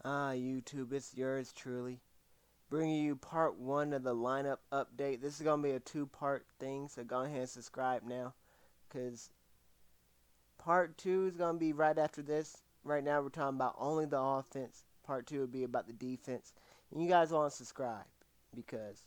YouTube, it's yours truly. Bringing you part one of the lineup update. This is going to be a two-part thing, so go ahead and subscribe now. Because part two is going to be right after this. Right now, we're talking about only the offense. Part two would be about the defense. And you guys want to subscribe because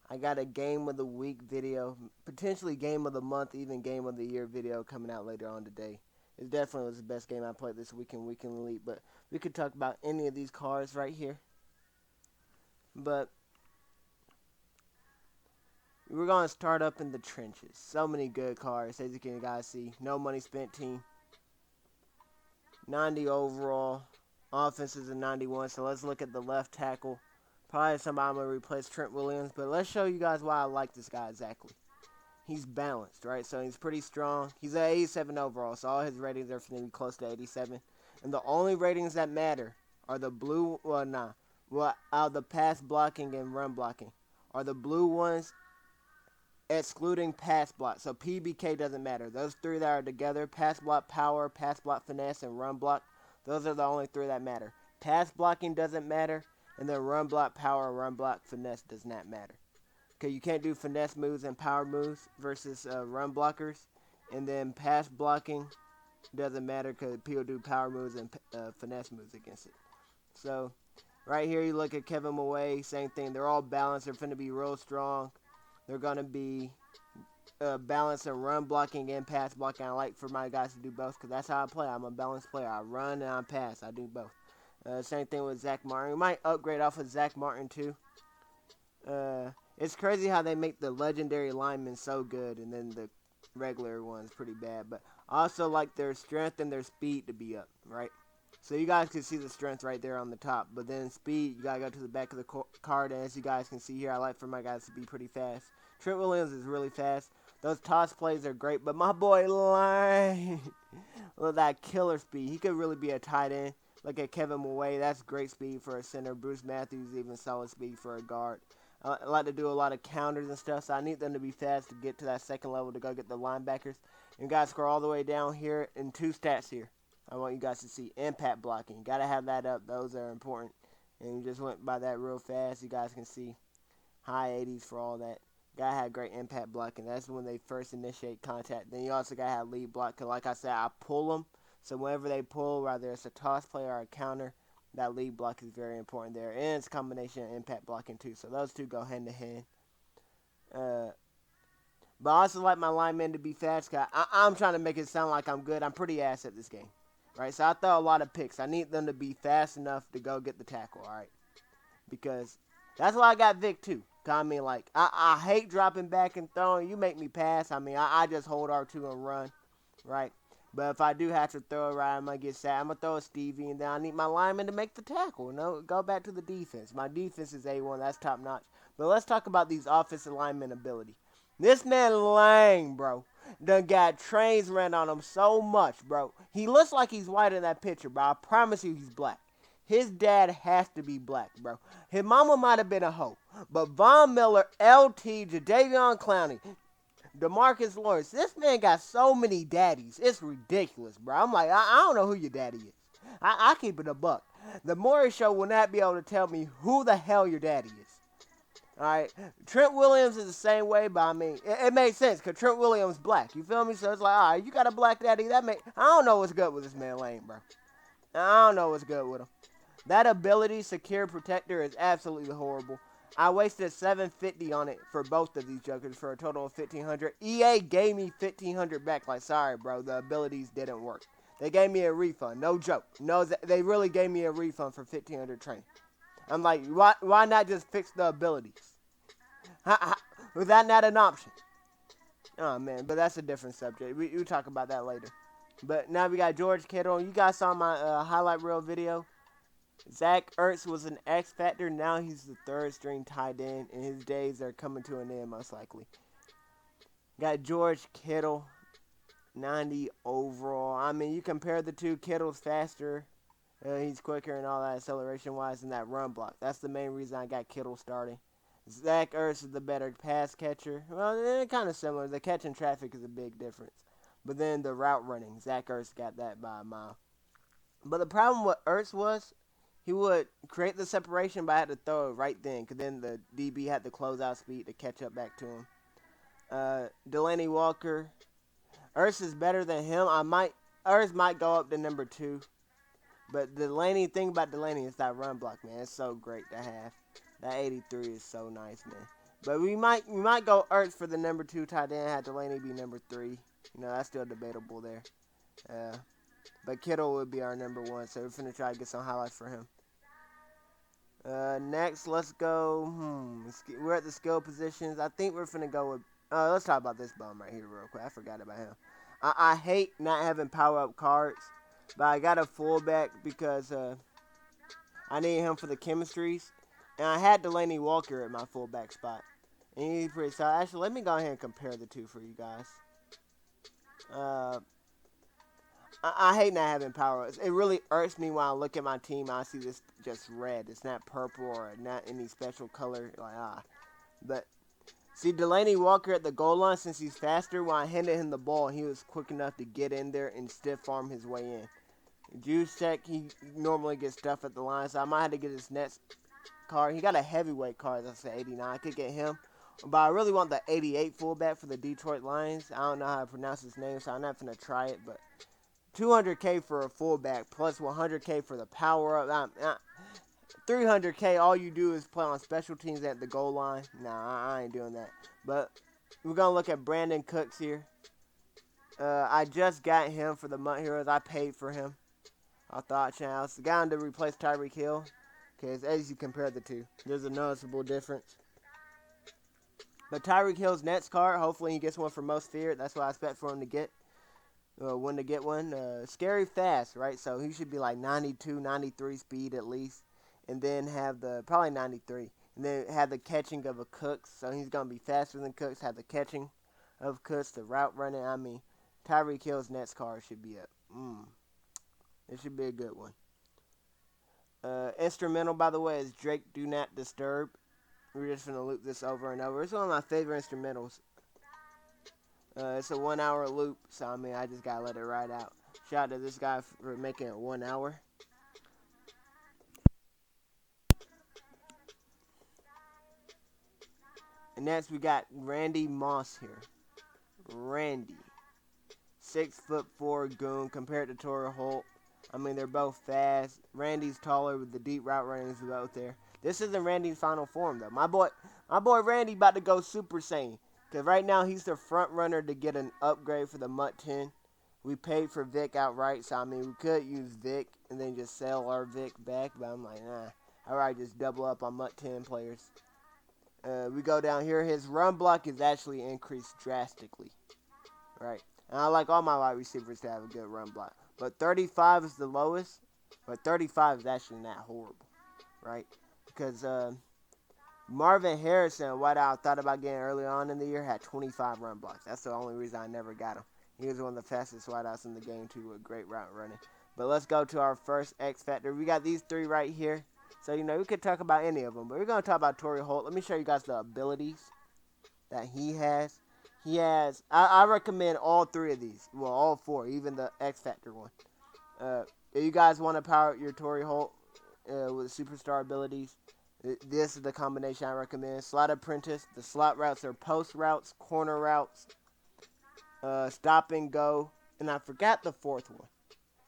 I got a game of the week video, potentially game of the month, even game of the year video coming out later on today. It definitely was the best game I played this weekend elite, but we could talk about any of these cards right here. But we're going to start up in the trenches. So many good cards, as you can guys see. No money spent team. 90 overall. Offense is a 91, so let's look at the left tackle. Probably somebody I'm going to replace Trent Williams, but let's show you guys why I like this guy exactly. He's balanced, right? So he's pretty strong. He's at 87 overall, so all his ratings are going to be close to 87. And the only ratings that matter are the blue, out the pass blocking and run blocking, are the blue ones excluding pass block. So PBK doesn't matter. Those three that are together, pass block power, pass block finesse, and run block, those are the only three that matter. Pass blocking doesn't matter, and then run block power, run block finesse does not matter. Okay, you can't do finesse moves and power moves versus run blockers. And then pass blocking doesn't matter because people do power moves and finesse moves against it. So right here you look at Kevin Maway, same thing. They're all balanced. They're going to be real strong. They're going to be balanced in run blocking and pass blocking. I like for my guys to do both because that's how I play. I'm a balanced player. I run and I pass. I do both. Same thing with Zach Martin. We might upgrade off of Zach Martin too. It's crazy how they make the legendary linemen so good and then the regular ones pretty bad. But I also like their strength and their speed to be up, right? So you guys can see the strength right there on the top. But then speed, you got to go to the back of the card. And as you guys can see here, I like for my guys to be pretty fast. Trent Williams is really fast. Those toss plays are great. But my boy Line, with that killer speed, he could really be a tight end. Look at Kevin Maway. That's great speed for a center. Bruce Matthews, even solid speed for a guard. I like to do a lot of counters and stuff, so I need them to be fast to get to that second level to go get the linebackers. And guys, scroll all the way down here in two stats here. I want you guys to see impact blocking. Got to have that up. Those are important. And you just went by that real fast. You guys can see high 80s for all that. Got to have great impact blocking. That's when they first initiate contact. Then you also got to have lead block. Because like I said, I pull them. So whenever they pull, whether it's a toss play or a counter, that lead block is very important there. And it's a combination of impact blocking too. So those two go hand to hand. But I also like my linemen to be fast. I'm trying to make it sound like I'm good. I'm pretty ass at this game. Right? So I throw a lot of picks. I need them to be fast enough to go get the tackle. Alright? Because that's why I got Vic too. I mean, like, I hate dropping back and throwing. You make me pass. I mean, I just hold R2 and run. Right? But if I do have to throw it right, I'm going to get sad. I'm going to throw a Stevie, and then I need my lineman to make the tackle. No, go back to the defense. My defense is A1. That's top notch. But let's talk about these offensive lineman ability. This man Lang, bro, done got trains ran on him so much, bro. He looks like he's white in that picture, bro. I promise you he's black. His dad has to be black, bro. His mama might have been a hoe. But Von Miller, LT, Jadeveon Clowney, DeMarcus Lawrence, this man got so many daddies. It's ridiculous, bro. I'm like, I don't know who your daddy is. I keep it a buck. The Maury Show will not be able to tell me who the hell your daddy is. Alright, Trent Williams is the same way, but I mean, it makes sense because Trent Williams black. You feel me? So it's like, alright, you got a black daddy. I don't know what's good with this man Lane, bro. I don't know what's good with him. That ability, secure protector, is absolutely horrible. I wasted $750 on it for both of these jokers for a total of $1,500. EA gave me $1,500 back. Like, sorry, bro, the abilities didn't work. They gave me a refund. No joke. No, they really gave me a refund for $1,500 training. I'm like, why not just fix the abilities? Was that not an option? Oh, man, but that's a different subject. We'll talk about that later. But now we got George Kittle. You guys saw my highlight reel video. Zach Ertz was an X factor. Now he's the third string tight end, and his days are coming to an end most likely. Got George Kittle, 90 overall. I mean, you compare the two. Kittle's faster. He's quicker and all that acceleration-wise in that run block. That's the main reason I got Kittle starting. Zach Ertz is the better pass catcher. Well, they're kind of similar. The catching traffic is a big difference. But then the route running, Zach Ertz got that by a mile. But the problem with Ertz was, he would create the separation, but I had to throw it right then, because then the DB had the closeout speed to catch up back to him. Delaney Walker. Ertz is better than him. Ertz might go up to number 2. But Delaney, thing about Delaney is that run block, man. It's so great to have. That 83 is so nice, man. But we might go Ertz for the number 2 tight end. Have Delaney be number 3. You know, that's still debatable there. But Kittle would be our number 1, so we're finna try to get some highlights for him. Next, let's go. We're at the skill positions. I think we're finna go with. Let's talk about this bum right here real quick. I forgot about him. I hate not having power up cards, but I got a fullback because I need him for the chemistries, and I had Delaney Walker at my fullback spot, and he's pretty solid. Actually, let me go ahead and compare the two for you guys. I hate not having power ups. It really irks me when I look at my team. I see this just red. It's not purple or not any special color. But see, Delaney Walker at the goal line, since he's faster, when I handed him the ball, he was quick enough to get in there and stiff arm his way in. Juszczyk, he normally gets stuff at the line, so I might have to get his next card. He got a heavyweight card, that's an 89. I could get him. But I really want the 88 fullback for the Detroit Lions. I don't know how to pronounce his name, so I'm not going to try it. But 200K for a fullback plus 100K for the power up. 300K, all you do is play on special teams at the goal line. Nah, I ain't doing that. But we're going to look at Brandon Cooks here. I just got him for the Mutt Heroes. I paid for him. I thought chance. The guy to replace Tyreek Hill. Because as you compare the two, there's a noticeable difference. But Tyreek Hill's next card, hopefully he gets one for Most Feared. That's what I expect for him to get. When to get one. Scary fast, right? So he should be like 92, 93 speed at least. And then have probably 93. And then have the catching of a Cooks. So he's going to be faster than Cooks. Have the catching of Cooks, the route running. I mean, Tyreek Hill's next card should be up. It should be a good one. Instrumental, by the way, is Drake Do Not Disturb. We're just going to loop this over and over. It's one of my favorite instrumentals. It's a 1 hour loop, so I mean, I just got to let it ride out. Shout out to this guy for making it 1 hour. And next, we got Randy Moss here. Randy. 6'4" goon compared to Torrey Holt. I mean, they're both fast. Randy's taller with the deep route running is both there. This isn't Randy's final form, though. My boy Randy about to go Super Saiyan. Because right now, he's the front runner to get an upgrade for the Mutt 10. We paid for Vic outright, so I mean, we could use Vic and then just sell our Vic back. But I'm like, nah. I'd rather just double up on Mutt 10 players. We go down here. His run block is actually increased drastically. Right? And I like all my wide receivers to have a good run block. But 35 is the lowest. But 35 is actually not horrible. Right? Because Marvin Harrison, what I thought about getting early on in the year, had 25 run blocks. That's the only reason I never got him. He was one of the fastest wideouts in the game, too, with great route running. But let's go to our first X Factor. We got these three right here. So, you know, we could talk about any of them. But we're going to talk about Torrey Holt. Let me show you guys the abilities that he has. I recommend all three of these. Well, all four, even the X Factor one. If you guys want to power up your Torrey Holt with superstar abilities, this is the combination I recommend. Slot Apprentice. The slot routes are post routes, corner routes, stop and go. And I forgot the fourth one.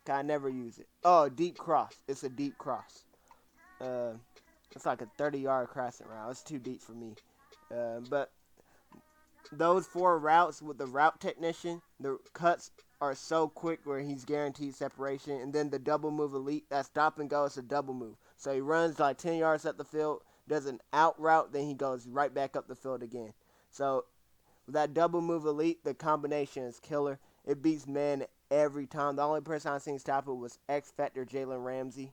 I never use it. Oh, deep cross. It's a deep cross. It's like a 30-yard crossing route. It's too deep for me. But those four routes with the route technician, the cuts are so quick where he's guaranteed separation. And then the double move elite, that stop and go, it's a double move. So he runs like 10 yards up the field, does an out route, then he goes right back up the field again. So with that double move elite, the combination is killer. It beats man every time. The only person I've seen stop it was X Factor Jalen Ramsey.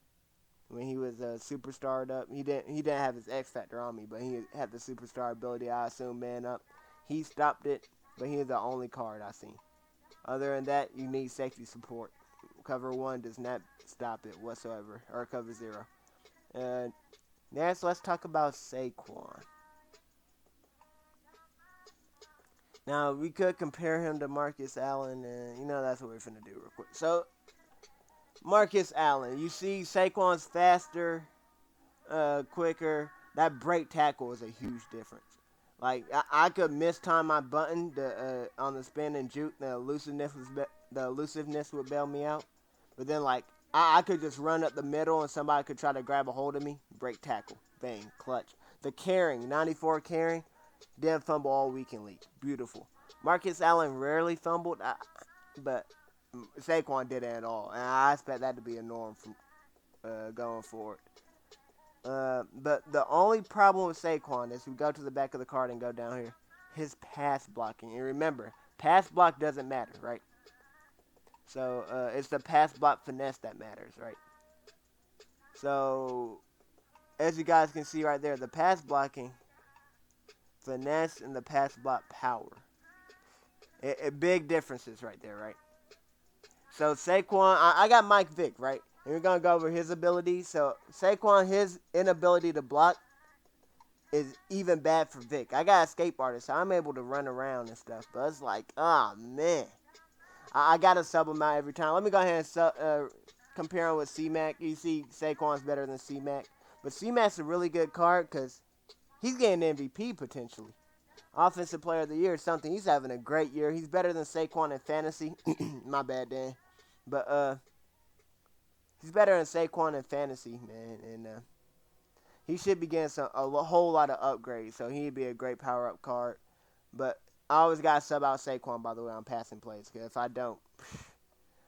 When he was a superstar up, he didn't have his X Factor on me, but he had the superstar ability. I assume man up. He stopped it, but he's the only card I've seen. Other than that, you need safety support. Cover 1 does not stop it whatsoever, or cover 0. Next, let's talk about Saquon. Now, we could compare him to Marcus Allen, and you know that's what we're finna do real quick. So, Marcus Allen. You see Saquon's faster, quicker. That break tackle is a huge difference. Like I could mistime my button on the spin and juke. The elusiveness would bail me out. But then like I could just run up the middle and somebody could try to grab a hold of me. Break tackle, bang, clutch. The carrying, 94 carrying, didn't fumble all weekend league. Beautiful. Marcus Allen rarely fumbled, but Saquon did it at all, and I expect that to be a norm from going forward. But the only problem with Saquon is we go to the back of the card and go down here. His pass blocking. And remember, pass block doesn't matter, right? So it's the pass block finesse that matters, right? So as you guys can see right there, the pass blocking finesse and the pass block power. Big differences right there, right? So Saquon, I got Mike Vick, right? And we're gonna go over his abilities. So Saquon, his inability to block is even bad for Vic. I got escape artist, so I'm able to run around and stuff. But it's like, oh man, I gotta sub him out every time. Let me go ahead and compare him with C-Mac. You see, Saquon's better than C-Mac, but C-Mac's a really good card because he's getting MVP potentially. Offensive Player of the Year is something. He's having a great year. He's better than Saquon in fantasy. My bad, Dan. But he's better than Saquon in fantasy, man, and he should be getting a whole lot of upgrades, so he'd be a great power-up card. But I always got to sub out Saquon, by the way, on passing plays, because if I don't,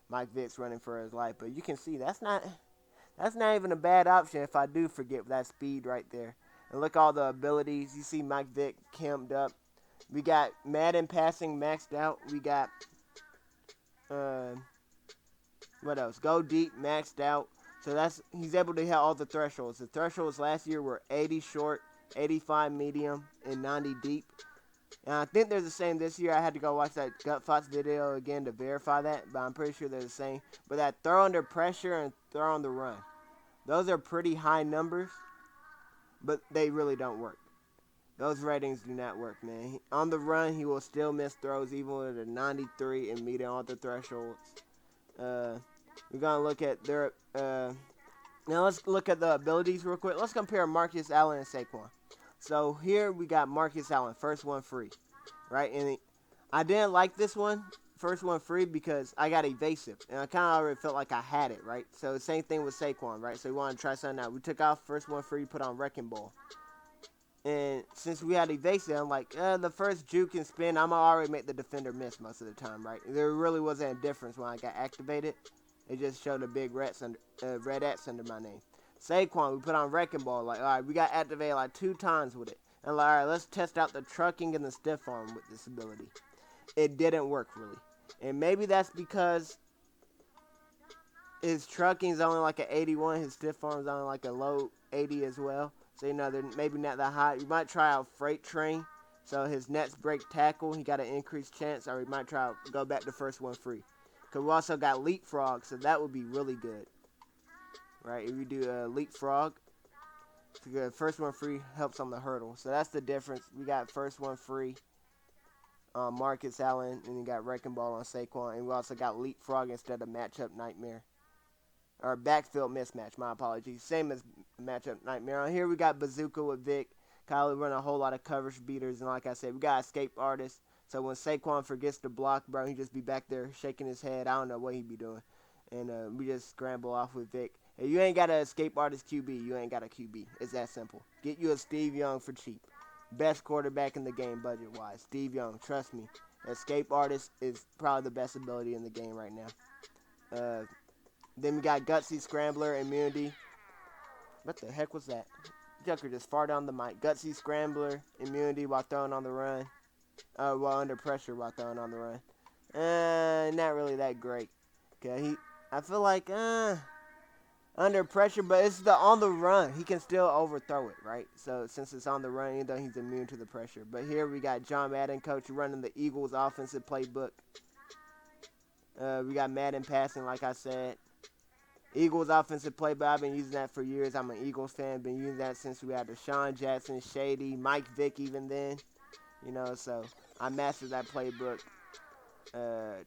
Mike Vick's running for his life. But you can see that's not even a bad option if I do forget that speed right there. And look at all the abilities. You see Mike Vick camped up. We got Madden passing maxed out. We got, what else? Go deep maxed out. So he's able to hit all the thresholds. The thresholds last year were 80 short, 85 medium, and 90 deep. And I think they're the same this year. I had to go watch that Gutfox video again to verify that, but I'm pretty sure they're the same. But that throw under pressure and throw on the run, those are pretty high numbers, but they really don't work. Those ratings do not work, man. On the run, he will still miss throws even with a 93 and meeting all the thresholds. We're going to look at their... now let's look at the abilities real quick. Let's compare Marcus Allen and Saquon. So here we got Marcus Allen, first one free, right? And I didn't like this one, first one free, because I got evasive. And I kind of already felt like I had it, right? So the same thing with Saquon, right? So we wanted to try something out. We took off first one free, put on Wrecking Ball. And since we had evasive, I'm like, the first juke and spin, I'm already make the defender miss most of the time, right? There really wasn't a difference when I got activated. It just showed a big red X under my name. Saquon, we put on Wrecking Ball. Like, all right, we got activated like 2 times with it. And like, all right, let's test out the trucking and the stiff arm with this ability. It didn't work, really. And maybe that's because his trucking is only like an 81. His stiff arm is only like a low 80 as well. So, you know, they're maybe not that high. You might try out Freight Train. So his next break tackle, he got an increased chance. Or he might try to go back to first one free. Because we also got Leapfrog, so that would be really good. Right, if you do a Leapfrog, the first one free helps on the hurdle. So that's the difference. We got first one free on Marcus Allen, and you got Wrecking Ball on Saquon. And we also got Leapfrog instead of Matchup Nightmare. Or Backfield Mismatch, my apologies. Same as Matchup Nightmare. On here we got Bazooka with Vic. Kyle run a whole lot of coverage beaters, and like I said, we got Escape Artist. So when Saquon forgets to block, bro, he just be back there shaking his head. I don't know what he be doing. And we just scramble off with Vic. If you ain't got an Escape Artist QB, you ain't got a QB. It's that simple. Get you a Steve Young for cheap. Best quarterback in the game budget-wise. Steve Young, trust me. Escape Artist is probably the best ability in the game right now. Then we got Gutsy Scrambler, Immunity. What the heck was that? Joker just farted on the mic. Gutsy Scrambler, Immunity while throwing on the run. While under pressure while throwing on the run. Not really that great. Okay, I feel like under pressure, but it's the on the run. He can still overthrow it, right? So since it's on the run, even though he's immune to the pressure. But here we got John Madden, coach, running the Eagles offensive playbook. We got Madden passing, like I said. Eagles offensive playbook. I've been using that for years. I'm an Eagles fan. Been using that since we had Deshaun Jackson, Shady, Mike Vick even then. You know, so I mastered that playbook.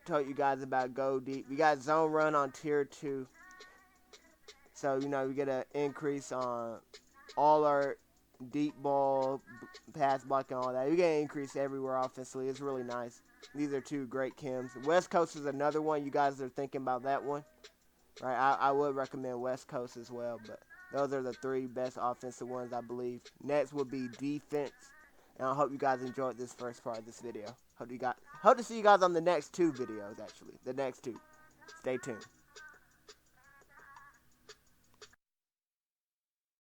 Told you guys about Go Deep. We got Zone Run on Tier 2. So, you know, we get an increase on all our deep ball, pass blocking, all that. You get an increase everywhere offensively. It's really nice. These are two great chems. West Coast is another one. You guys are thinking about that one, right? I would recommend West Coast as well, but those are the three best offensive ones, I believe. Next would be defense. And I hope you guys enjoyed this first part of this video. Hope to see you guys on the next two videos, actually. The next two. Stay tuned.